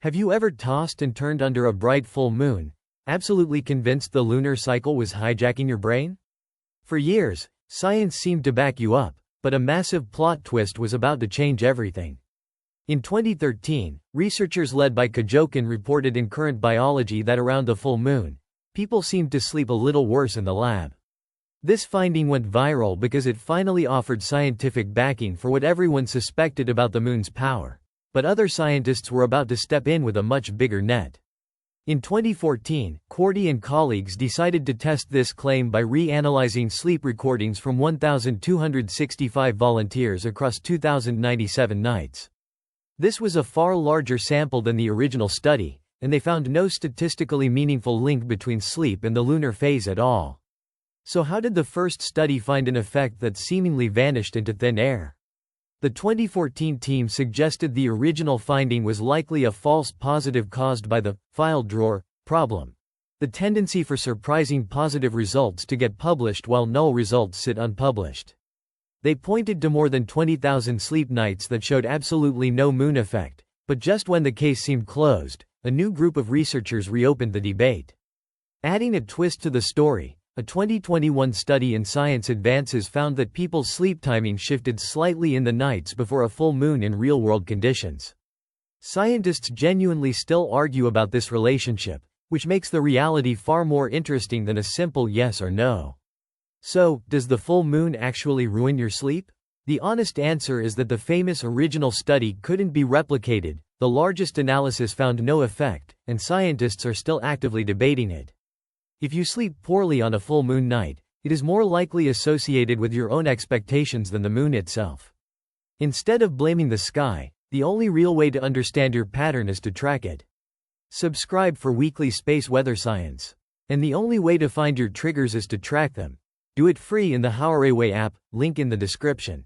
Have you ever tossed and turned under a bright full moon, absolutely convinced the lunar cycle was hijacking your brain? For years, science seemed to back you up, but a massive plot twist was about to change everything. In 2013, researchers led by Hijacking reported in Current Biology that around the full moon, people seemed to sleep a little worse in the lab. This finding went viral because it finally offered scientific backing for what everyone suspected about the moon's power. But other scientists were about to step in with a much bigger net. In 2014, Cordy and colleagues decided to test this claim by reanalyzing sleep recordings from 1,265 volunteers across 2,097 nights. This was a far larger sample than the original study, and they found no statistically meaningful link between sleep and the lunar phase at all. So how did the first study find an effect that seemingly vanished into thin air? The 2014 team suggested the original finding was likely a false positive caused by the file drawer problem, the tendency for surprising positive results to get published while null results sit unpublished. They pointed to more than 20,000 sleep nights that showed absolutely no moon effect, but just when the case seemed closed, a new group of researchers reopened the debate. Adding a twist to the story, a 2021 study in Science Advances found that people's sleep timing shifted slightly in the nights before a full moon in real-world conditions. Scientists genuinely still argue about this relationship, which makes the reality far more interesting than a simple yes or no. So, does the full moon actually ruin your sleep? The honest answer is that the famous original study couldn't be replicated, the largest analysis found no effect, and scientists are still actively debating it. If you sleep poorly on a full moon night, it is more likely associated with your own expectations than the moon itself. Instead of blaming the sky, the only real way to understand your pattern is to track it. Subscribe for weekly space weather science. And the only way to find your triggers is to track them. Do it free in the howarewe app, link in the description.